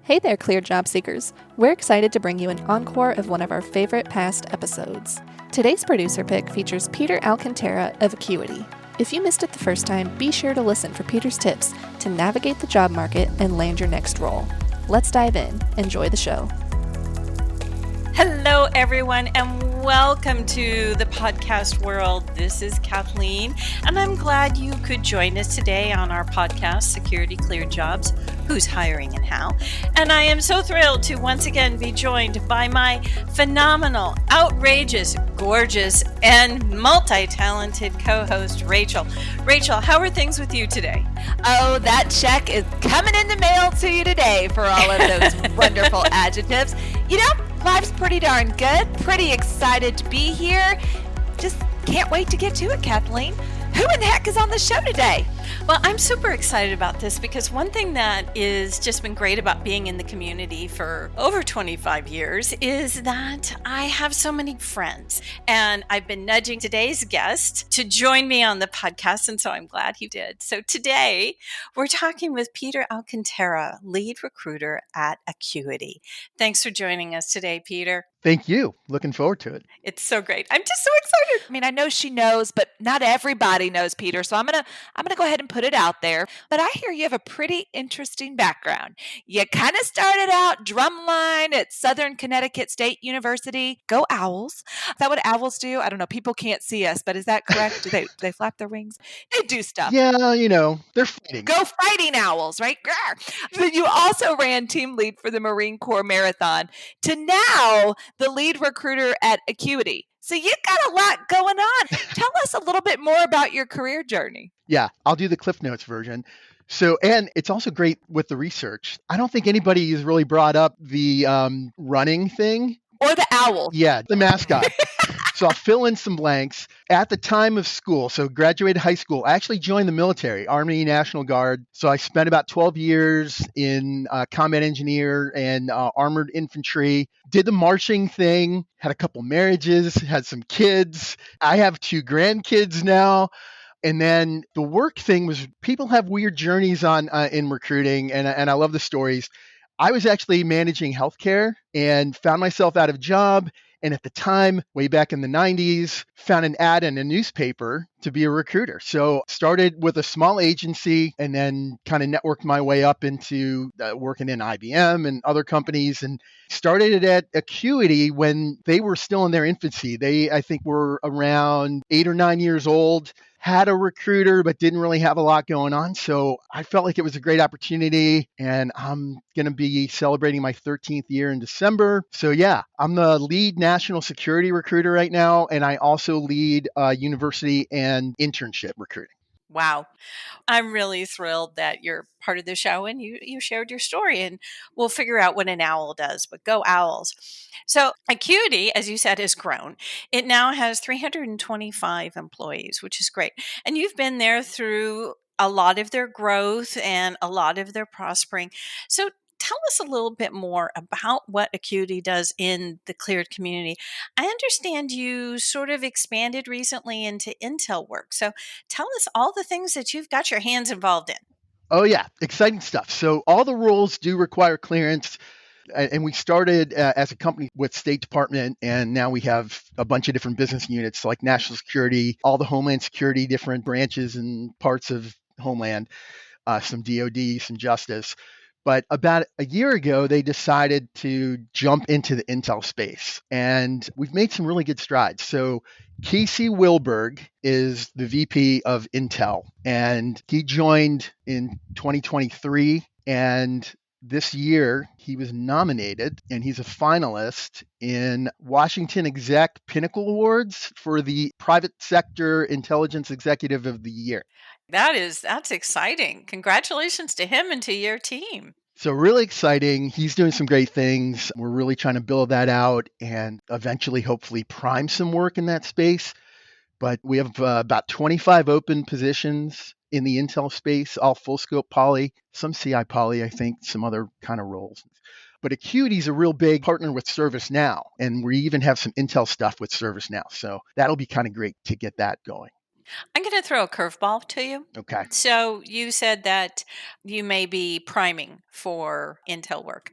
Hey there, Cleared Job Seekers. We're excited to bring you an encore of one of our favorite past episodes. Today's producer pick features Peter Alcantara of Acuity. If you missed it the first time, be sure to listen for Peter's tips to navigate the job market and land your next role. Let's dive in. Enjoy the show. Hello, everyone, and welcome to the podcast world. This is Kathleen, and I'm glad you could join us today on our podcast, Security Cleared Jobs, Who's Hiring and How. And I am so thrilled to once again be joined by my phenomenal, outrageous, gorgeous, and multi-talented co-host, Rachel. Rachel, how are things with you today? Oh, that check is coming in the mail to you today for all of those wonderful adjectives. You know, life's pretty darn good. Pretty excited to be here. Just can't wait to get to it, Kathleen. Who in the heck is on the show today? Well, I'm super excited about this because one thing that is just been great about being in the community for over 25 years is that I have so many friends, and I've been nudging today's guest to join me on the podcast, and so I'm glad he did. So today we're talking with Peter Alcantara, lead recruiter at Acuity. Thanks for joining us today, Peter. Thank you. Looking forward to it. It's so great. I'm just so excited. I mean, I know she knows, but not everybody knows Peter. So I'm gonna go ahead and put it out there. But I hear you have a pretty interesting background. You kind of started out drumline at Southern Connecticut State University. Go Owls! Is that what owls do? I don't know. People can't see us, but is that correct? Do they flap their wings? They do stuff. Yeah, they're fighting. Go Fighting Owls, right? But you also ran team lead for the Marine Corps Marathon to now the lead recruiter at Acuity. So you got a lot going on. Tell us a little bit more about your career journey. Yeah, I'll do the Cliff Notes version. So, and it's also great with the research. I don't think anybody has really brought up the running thing. Or the owl. Yeah, the mascot. So I'll fill in some blanks. At the time of school, so graduated high school, I actually joined the military, Army National Guard. So I spent about 12 years in combat engineer and armored infantry, did the marching thing, had a couple marriages, had some kids. I have 2 grandkids now. And then the work thing was people have weird journeys on in recruiting, and I love the stories. I was actually managing healthcare and found myself out of job. And at the time, way back in the 90s, found an ad in a newspaper to be a recruiter. So started with a small agency and then kind of networked my way up into working in IBM and other companies, and started at Acuity when they were still in their infancy. They, I think, were around 8 or 9 years old, had a recruiter, but didn't really have a lot going on. So I felt like it was a great opportunity, and I'm going to be celebrating my 13th year in December. So yeah, I'm the lead national security recruiter right now, and I also lead university and internship recruiting. Wow. I'm really thrilled that you're part of the show and you shared your story, and we'll figure out what an owl does, but go Owls. So Acuity, as you said, has grown. It now has 325 employees, which is great. And you've been there through a lot of their growth and a lot of their prospering. So tell us a little bit more about what Acuity does in the cleared community. I understand you sort of expanded recently into intel work. So tell us all the things that you've got your hands involved in. Oh yeah, exciting stuff. So all the roles do require clearance. And we started as a company with State Department, and now we have a bunch of different business units like national security, all the Homeland Security, different branches and parts of Homeland, some DOD, some Justice. But about a year ago, they decided to jump into the intel space, and we've made some really good strides. So Casey Wilberg is the VP of Intel, and he joined in 2023, and this year he was nominated, and he's a finalist in Washington Exec Pinnacle Awards for the Private Sector Intelligence Executive of the Year. That's exciting. Congratulations to him and to your team. So really exciting. He's doing some great things. We're really trying to build that out and eventually, hopefully, prime some work in that space. But we have about 25 open positions in the intel space, all full scope poly, some CI poly, I think, some other kind of roles. But Acuity is a real big partner with ServiceNow, and we even have some intel stuff with ServiceNow. So that'll be kind of great to get that going. I'm going to throw a curveball to you. Okay. So you said that you may be priming for Intel work.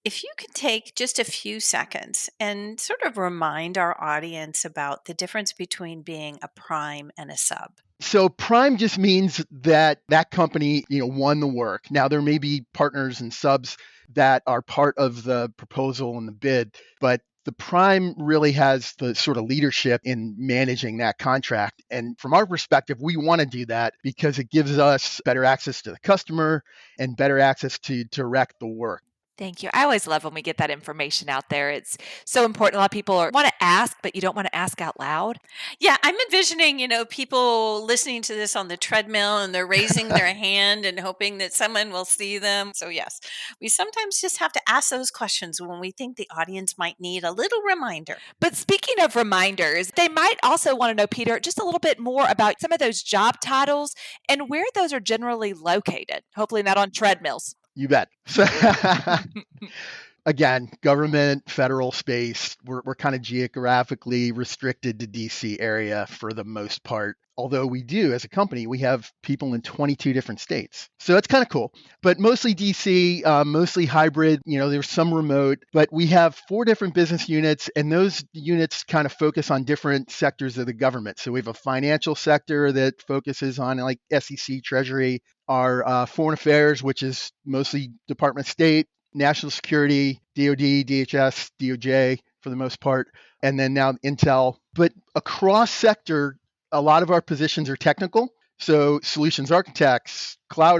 If you could take just a few seconds and sort of remind our audience about the difference between being a prime and a sub. So prime just means that that company, won the work. Now there may be partners and subs that are part of the proposal and the bid, but the prime really has the sort of leadership in managing that contract. And from our perspective, we want to do that because it gives us better access to the customer and better access to direct the work. Thank you. I always love when we get that information out there. It's so important. A lot of people want to ask, but you don't want to ask out loud. Yeah, I'm envisioning, people listening to this on the treadmill and they're raising their hand and hoping that someone will see them. So, yes, we sometimes just have to ask those questions when we think the audience might need a little reminder. But speaking of reminders, they might also want to know, Peter, just a little bit more about some of those job titles and where those are generally located. Hopefully, not on treadmills. You bet. So, again, government, federal space, we're kind of geographically restricted to DC area for the most part. Although we do, as a company, we have people in 22 different states. So that's kind of cool. But mostly DC, mostly hybrid. There's some remote, but we have 4 different business units, and those units kind of focus on different sectors of the government. So we have a financial sector that focuses on like SEC, Treasury, our foreign affairs, which is mostly Department of State, national security, DoD, DHS, DOJ for the most part, and then now Intel. But across sector, a lot of our positions are technical. So solutions architects, cloud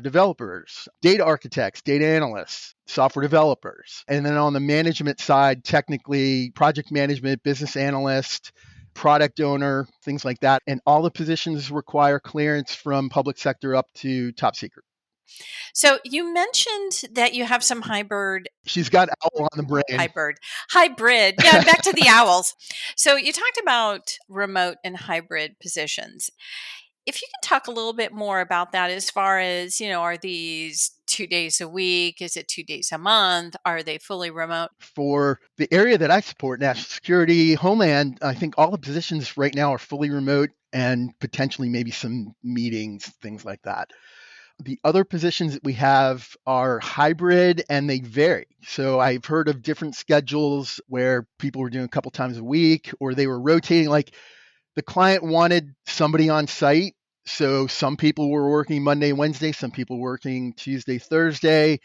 developers, data architects, data analysts, software developers. And then on the management side, technically project management, business analyst, product owner, things like that. And all the positions require clearance from public sector up to top secret. So you mentioned that you have some hybrid. She's got owl on the brain. Hybrid. Yeah, back to the owls. So you talked about remote and hybrid positions. If you can talk a little bit more about that as far as, are these 2 days a week? Is it 2 days a month? Are they fully remote? For the area that I support, national security, homeland, I think all the positions right now are fully remote and potentially maybe some meetings, things like that. The other positions that we have are hybrid and they vary. So I've heard of different schedules where people were doing a couple times a week or they were rotating. Like the client wanted somebody on site. So some people were working Monday, Wednesday, some people working Tuesday, Thursday.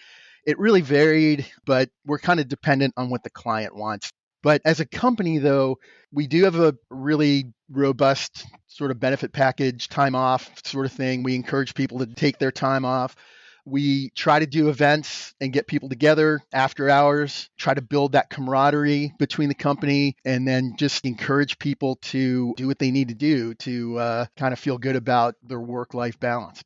It really varied, but we're kind of dependent on what the client wants. But as a company, though, we do have a really robust sort of benefit package, time off sort of thing. We encourage people to take their time off. We try to do events and get people together after hours, try to build that camaraderie between the company, and then just encourage people to do what they need to do to kind of feel good about their work-life balance.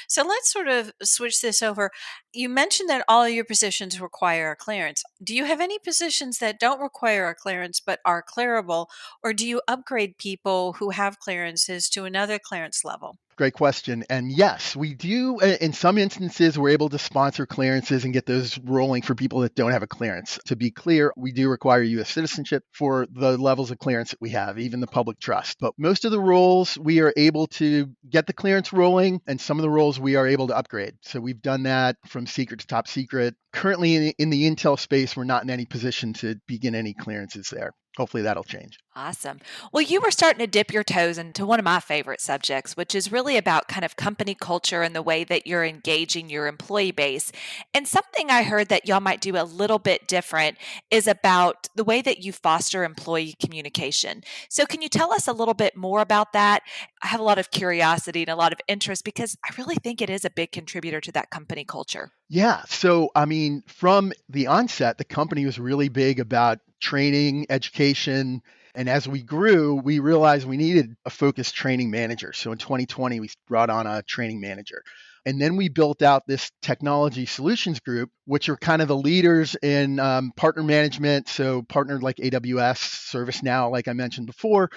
So let's sort of switch this over. You mentioned that all of your positions require a clearance. Do you have any positions that don't require a clearance but are clearable, or do you upgrade people who have clearances to another clearance level? Great question. And yes, we do. In some instances, we're able to sponsor clearances and get those rolling for people that don't have a clearance. To be clear, we do require U.S. citizenship for the levels of clearance that we have, even the public trust. But most of the roles, we are able to get the clearance rolling, and some of the roles we are able to upgrade. So we've done that from secret to top secret. Currently, in the Intel space, we're not in any position to begin any clearances there. Hopefully that'll change. Awesome. Well, you were starting to dip your toes into one of my favorite subjects, which is really about kind of company culture and the way that you're engaging your employee base. And something I heard that y'all might do a little bit different is about the way that you foster employee communication. So can you tell us a little bit more about that? I have a lot of curiosity and a lot of interest because I really think it is a big contributor to that company culture. Yeah. So, I mean, from the onset, the company was really big about training, education. And as we grew, we realized we needed a focused training manager. So in 2020, we brought on a training manager. And then we built out this technology solutions group, which are kind of the leaders in partner management. So partnered like AWS, ServiceNow, like I mentioned before,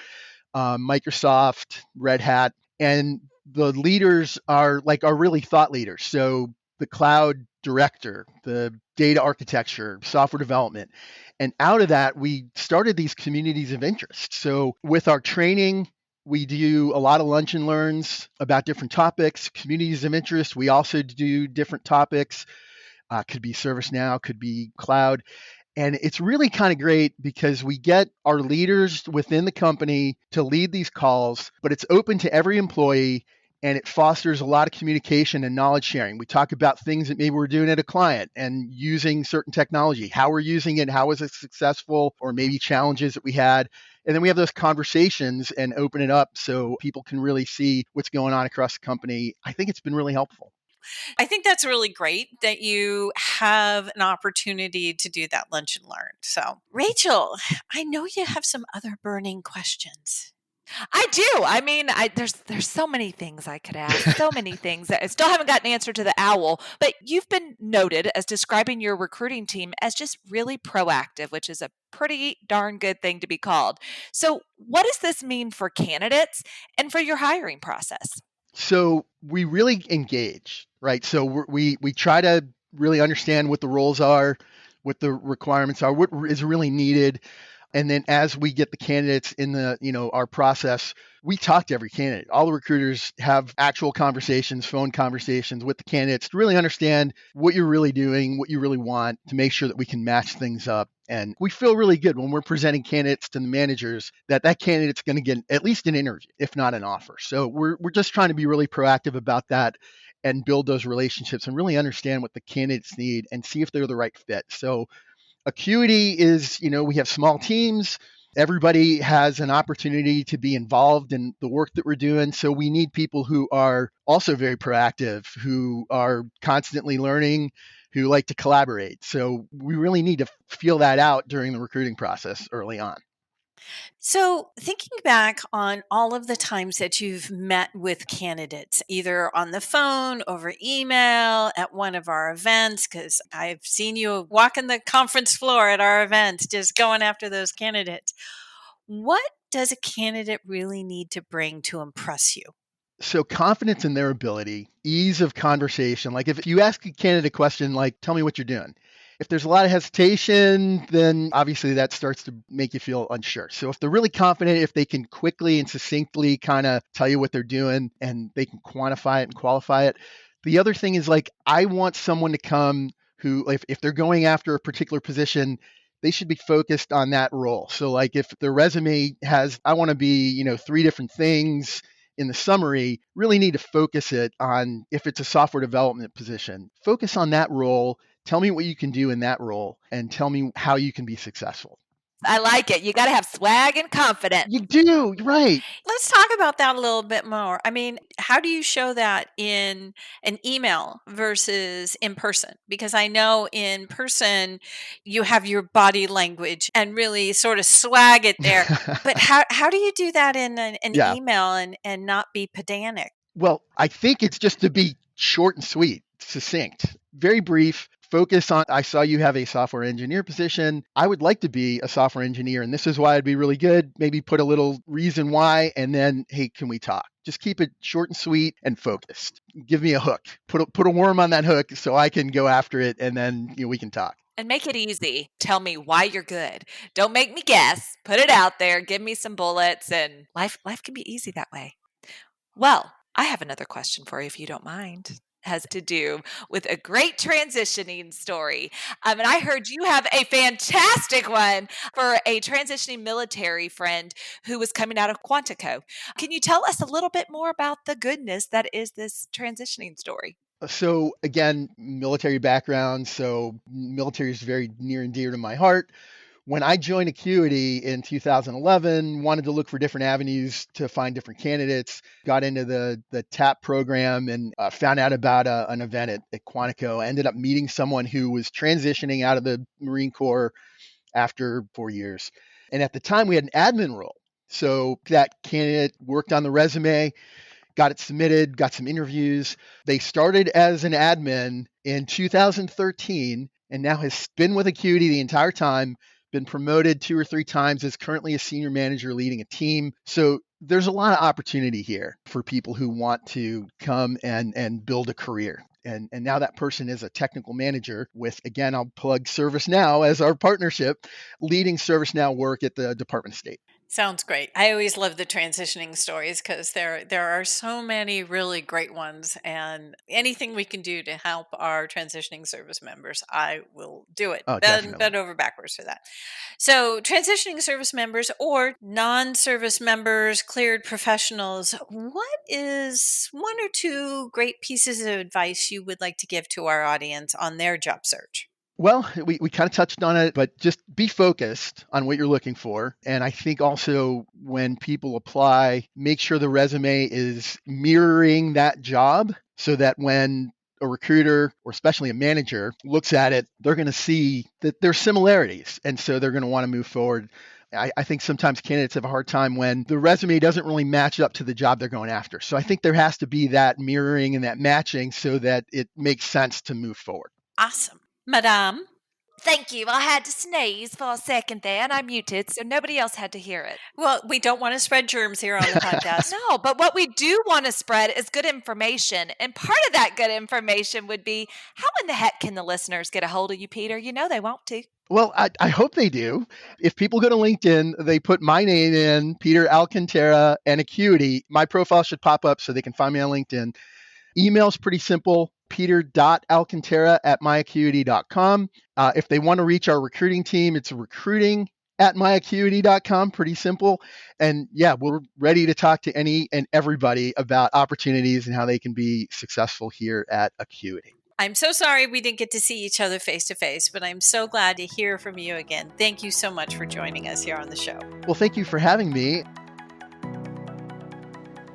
Microsoft, Red Hat. And the leaders are really thought leaders. So the cloud director, the data architecture, software development. And out of that, we started these communities of interest. So with our training, We do a lot of lunch and learns about different topics, communities of interest. We also do different topics. Could be ServiceNow, could be cloud. And it's really kind of great because we get our leaders within the company to lead these calls, but it's open to every employee and it fosters a lot of communication and knowledge sharing. We talk about things that maybe we're doing at a client and using certain technology, how we're using it, how was it successful, or maybe challenges that we had. And then we have those conversations and open it up so people can really see what's going on across the company. I think it's been really helpful. I think that's really great that you have an opportunity to do that lunch and learn. So, Rachel, I know you have some other burning questions. I do. I mean, there's so many things I could ask, so many things that I still haven't gotten an answer to the owl. But you've been noted as describing your recruiting team as just really proactive, which is a pretty darn good thing to be called. So, what does this mean for candidates and for your hiring process? So we really engage, right? So we try to really understand what the roles are, what the requirements are, what is really needed. And then as we get the candidates in our process, we talk to every candidate. All the recruiters have actual conversations, phone conversations with the candidates to really understand what you're really doing, what you really want, to make sure that we can match things up. And we feel really good when we're presenting candidates to the managers that candidate's going to get at least an interview, if not an offer. So we're just trying to be really proactive about that and build those relationships and really understand what the candidates need and see if they're the right fit. So Acuity is, we have small teams. Everybody has an opportunity to be involved in the work that we're doing. So we need people who are also very proactive, who are constantly learning, who like to collaborate. So we really need to feel that out during the recruiting process early on. So, thinking back on all of the times that you've met with candidates, either on the phone, over email, at one of our events, because I've seen you walking the conference floor at our events, just going after those candidates. What does a candidate really need to bring to impress you? So confidence in their ability, ease of conversation. Like if you ask a candidate a question like, tell me what you're doing. If there's a lot of hesitation, then obviously that starts to make you feel unsure. So if they're really confident, if they can quickly and succinctly kind of tell you what they're doing and they can quantify it and qualify it. The other thing is like, I want someone to come who, if they're going after a particular position, they should be focused on that role. So like if their resume has, I want to be, 3 different things in the summary, really need to focus it on, if it's a software development position, focus on that role. Tell me what you can do in that role and tell me how you can be successful. I like it. You got to have swag and confidence. You do, right. Let's talk about that a little bit more. I mean, how do you show that in an email versus in person? Because I know in person you have your body language and really sort of swag it there. But how do you do that in an Yeah. email and not be pedantic? Well, I think it's just to be short and sweet, succinct, very brief. Focus on, I saw you have a software engineer position. I would like to be a software engineer, and this is why I'd be really good. Maybe put a little reason why, and then, hey, can we talk? Just keep it short and sweet and focused. Give me a hook. Put a worm on that hook so I can go after it, and then we can talk. And make it easy. Tell me why you're good. Don't make me guess. Put it out there. Give me some bullets, and life can be easy that way. Well, I have another question for you if you don't mind. Has to do with a great transitioning story. And I heard you have a fantastic one for a transitioning military friend who was coming out of Quantico. Can you tell us a little bit more about the goodness that is this transitioning story? So again, military background. So military is very near and dear to my heart. When I joined Acuity in 2011, wanted to look for different avenues to find different candidates, got into the TAP program and found out about an event at Quantico. I ended up meeting someone who was transitioning out of the Marine Corps after 4 years. And at the time we had an admin role. So that candidate worked on the resume, got it submitted, got some interviews. They started as an admin in 2013 and now has been with Acuity the entire time, been promoted 2 or 3 times, is currently a senior manager leading a team. So there's a lot of opportunity here for people who want to come and build a career. And now that person is a technical manager with, again, I'll plug ServiceNow as our partnership, leading ServiceNow work at the Department of State. Sounds great. I always love the transitioning stories because there are so many really great ones, and anything we can do to help our transitioning service members, I will do it. Oh, Bend definitely. over backwards for that. So, transitioning service members or non-service members, cleared professionals, what is one or two great pieces of advice you would like to give to our audience on their job search? Well, we kind of touched on it, but just be focused on what you're looking for. And I think also when people apply, make sure the resume is mirroring that job so that when a recruiter or especially a manager looks at it, they're going to see that there's similarities. And so they're going to want to move forward. I think sometimes candidates have a hard time when the resume doesn't really match up to the job they're going after. So I think there has to be that mirroring and that matching so that it makes sense to move forward. Awesome. Madame? Thank you. I had to sneeze for a second there, and I muted so nobody else had to hear it. Well, we don't want to spread germs here on the podcast. No, but what we do want to spread is good information. And part of that good information would be, how in the heck can the listeners get a hold of you, Peter? You know they want to. Well, I hope they do. If people go to LinkedIn, they put my name in, Peter Alcantara and Acuity, my profile should pop up so they can find me on LinkedIn. Email's pretty simple, peter.alcantara@myacuity.com. If they want to reach our recruiting team, it's recruiting@myacuity.com, pretty simple. And yeah, we're ready to talk to any and everybody about opportunities and how they can be successful here at Acuity. I'm so sorry we didn't get to see each other face to face, but I'm so glad to hear from you again. Thank you so much for joining us here on the show. Well, thank you for having me.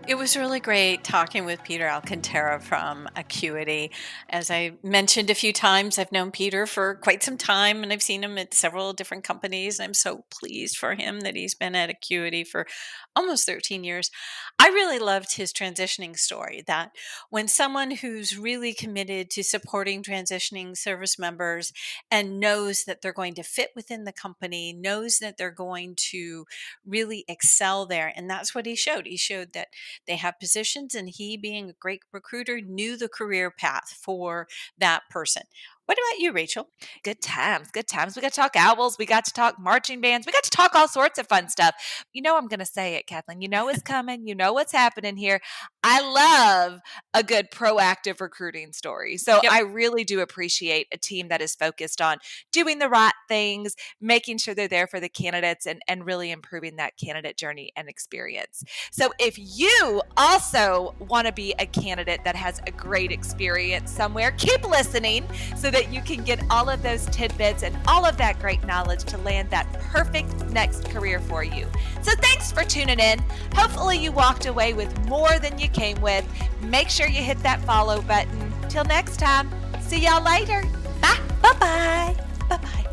It was really great talking with Peter Alcantara from Acuity. As I mentioned a few times, I've known Peter for quite some time and I've seen him at several different companies. I'm so pleased for him that he's been at Acuity for almost 13 years. I really loved his transitioning story, that when someone who's really committed to supporting transitioning service members and knows that they're going to fit within the company, knows that they're going to really excel there. And that's what he showed. He showed that they have positions, and he, being a great recruiter, knew the career path for that person. What about you, Rachel? Good times, good times. We got to talk owls. We got to talk marching bands. We got to talk all sorts of fun stuff. You know I'm going to say it, Kathleen. You know it's coming. You know what's happening here. I love a good proactive recruiting story. So Yep. I really do appreciate a team that is focused on doing the right things, making sure they're there for the candidates, and really improving that candidate journey and experience. So if you also want to be a candidate that has a great experience somewhere, keep listening so that you can get all of those tidbits and all of that great knowledge to land that perfect next career for you. So thanks for tuning in. Hopefully you walked away with more than you came with. Make sure you hit that follow button. Till next time, see y'all later. Bye. Bye-bye. Bye-bye.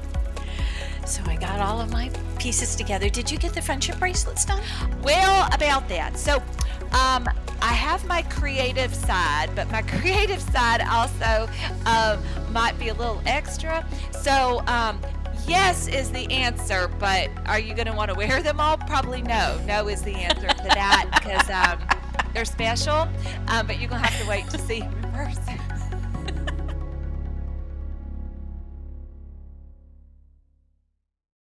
So I got all of my pieces together. Did you get the friendship bracelets done? Well, about that. So, I have my creative side, but my creative side also might be a little extra. So, yes is the answer, but are you going to want to wear them all? Probably no. No is the answer to that because they're special, but you're going to have to wait to see them in person.